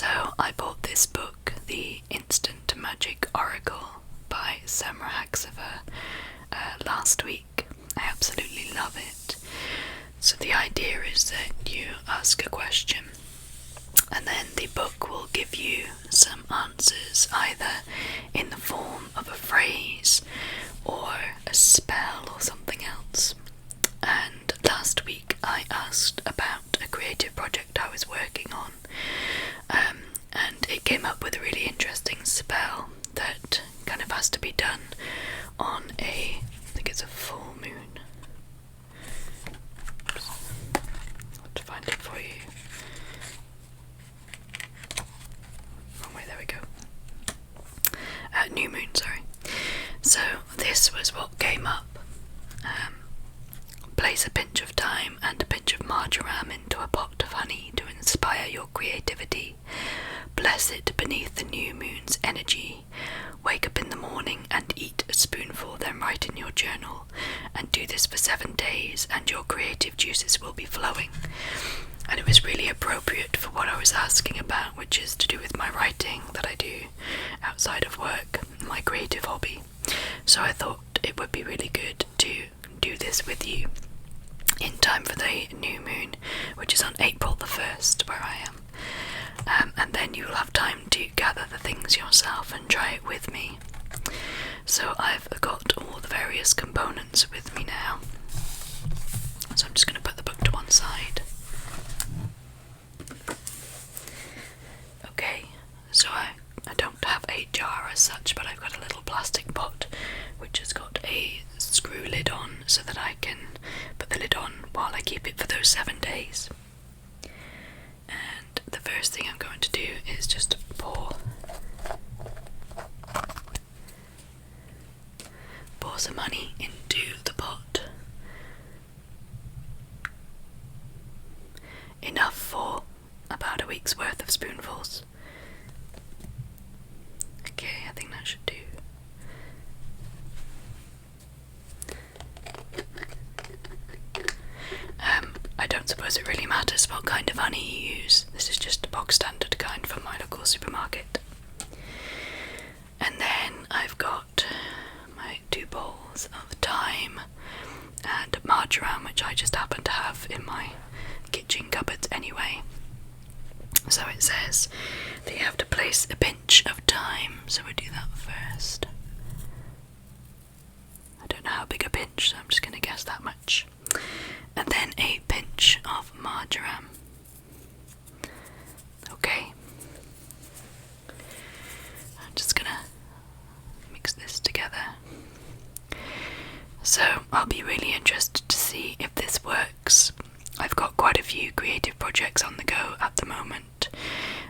So I bought this book, The Instant Magic Oracle by Samra Haxiver, last week. I absolutely love it. So the idea is that you ask a question and then the book will give you some answers, either in the form of a phrase or a spell or something else. And last week I asked about a creative project I was working on, and it came up with a really interesting spell that kind of has to be done on I think it's a full moon. Oops. I'll have to find it for you. Wrong way, there we go. New moon, sorry. So this was what came up. Place a pinch of thyme and a pinch of marjoram into a pot of honey to inspire your creativity. Bless it beneath the new moon's energy. Wake up in the morning and eat a spoonful, then write in your journal. And do this for 7 days and your creative juices will be flowing. And it was really appropriate for what I was asking about, which is to do with my writing that I do outside of work, my creative hobby. So I thought it would be really good to do this with you in time for the new moon, which is on April the 1st where I am. And then you will have time to gather the things yourself and try it with me. So I've got all the various components with me now. So I'm just going to put the book to one side. Okay, so I don't have a jar as such, but I've got a little plastic pot which has got a screw lid on so that I can put the lid on while I keep it for those 7 days. And the first thing I'm going to do is just pour some honey into the pot. Enough for about a week's worth of spoonfuls. Okay, I think that should do. I don't suppose it really matters what kind of honey you use. This is just a bog standard kind from my local supermarket. And then I've got my 2 bowls of thyme and marjoram, which I just happen to have in my kitchen cupboards anyway. So it says that you have to place a pinch of thyme, so we'll do that first. I don't know how big a pinch, so I'm just going to guess that much. And then a pinch of marjoram. Okay. I'm just going to mix this together. So I'll be really interested to see if this works. I've got quite a few creative projects on the go at the moment.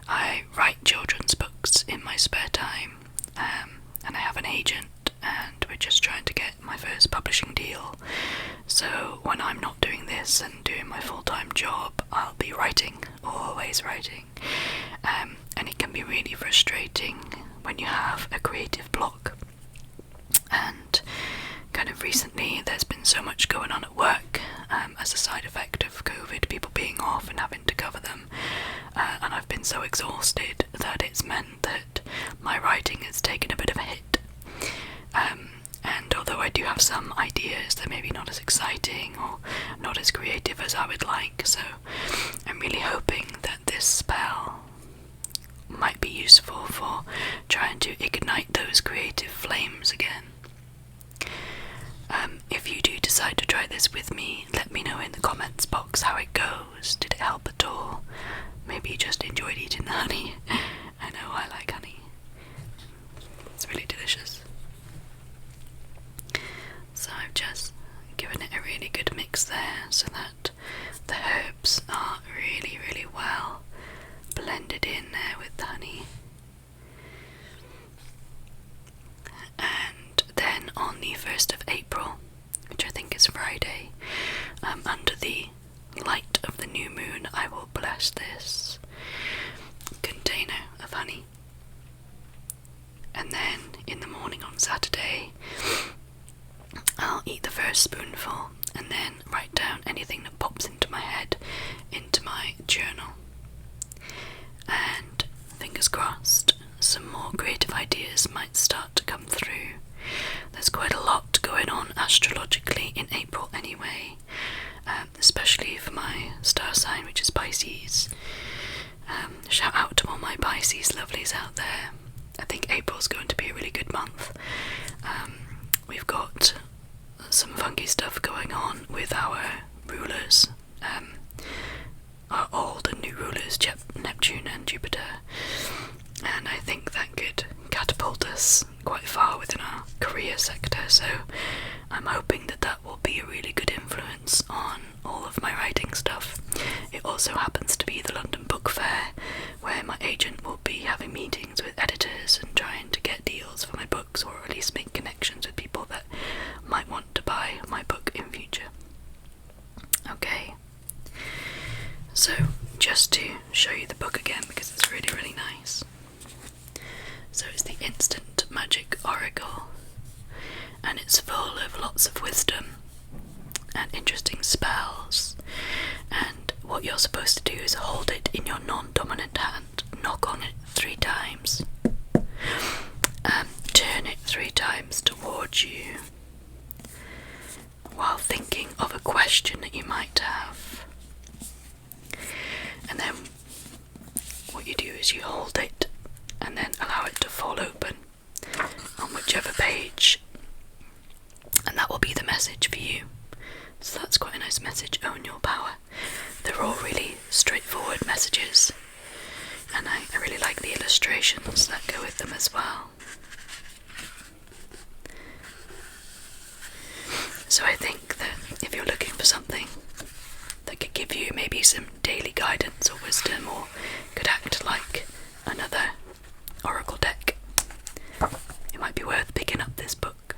I write children's books in my spare time, and I have an agent, and we're just trying to get my first publishing deal. So when I'm not doing this and doing my full-time job, I'll be writing, always writing. And it can be really frustrating when you have a creative block. And kind of recently there's been so much going on at work as a side effect of COVID, people being off and having to cover them. And I've been so exhausted that it's meant that my writing has taken a bit of a hit. And although I do have some ideas, they're maybe not as exciting or not as creative as I would like, so I'm really hoping that this spell might be useful for trying to ignite those creative flames again. If you do decide to try this with me, let me know in the comments box how it goes. Did it help at all? Maybe you just enjoyed eating the honey. I know I like honey. It's really delicious. So I've just given it a really good mix there so that the herbs are really, really well blended in there with the honey. And then on the 1st of April, which I think is Friday, under the light of the new moon, I will bless this container of honey. And then in the morning on Saturday, I'll eat the first spoonful and then write down anything that pops into my head into my journal. And fingers crossed, some more creative ideas might start to come through. There's quite a lot going on astrologically in April anyway, especially for my star sign, which is Pisces. Shout out to all my Pisces lovelies out there. I think April's going to be a really good month. We've got some funky stuff going on with our rulers, our old and new rulers, Neptune and Jupiter, and I think that could catapult us quite far within our career sector, so I'm hoping that that will be a really good influence on all of my writing stuff. It also happens to be the London Book Fair, where my agent will be having meetings with editors and trying to get deals for my books, or at least make connections with people that might want to buy my book in future. Okay, so just to show you the book again, because it's really, really nice. So it's the Instant Magic Oracle, and it's full of lots of wisdom and interesting spells, and what you're supposed to do is hold it in your non-dominant hand, knock on it 3 times, turn it 3 times towards you while thinking of a question that you might have, and then what you do is you hold it and then allow it to fall open on whichever page, and that will be the message for you. So that's quite a nice message, own your power. They're all really straightforward messages, and I really like the illustrations that go with them as well. So I think that if you're looking for something that could give you maybe some daily guidance or wisdom, or could act like another oracle deck, it might be worth picking up this book.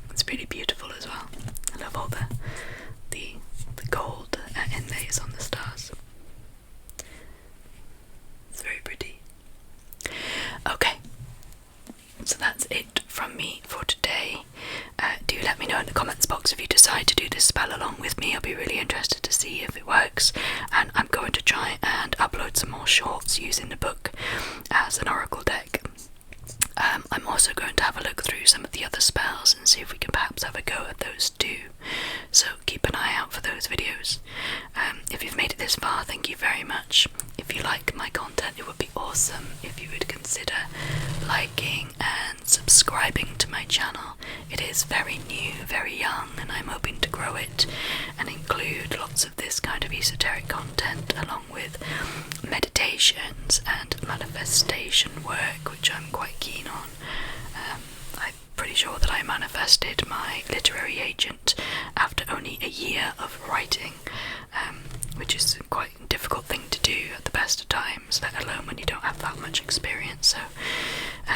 It's really beautiful as well. I love all the gold inlays on the stars. It's very pretty. Okay, so that's it from me for today. Do let me know in the comments box if you decide to do this spell along with me. I'll be really interested to see if it works, and I'm going to try and upload some more shorts using the book as an oracle deck. I'm also going to have a look through some of the other spells and see if we can perhaps have a go at those too, so keep an eye out for those videos. If you've made it this far, thank you very much. If you like my content, it would be awesome if you would consider liking and subscribing to my channel. It is very new, very young, and I'm hoping to grow it and include lots of this kind of esoteric content along with meditations and manifestation work, which I'm quite keen on. I'm pretty sure that I manifested my literary agent after only a year of writing, which is quite a difficult thing to do at the best of times, let alone when you don't have that much experience. So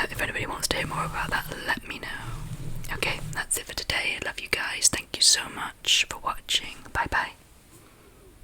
if anybody wants to hear more about that, let me know. Okay, that's it for today. I love you guys. Thank you so much for watching. Bye bye.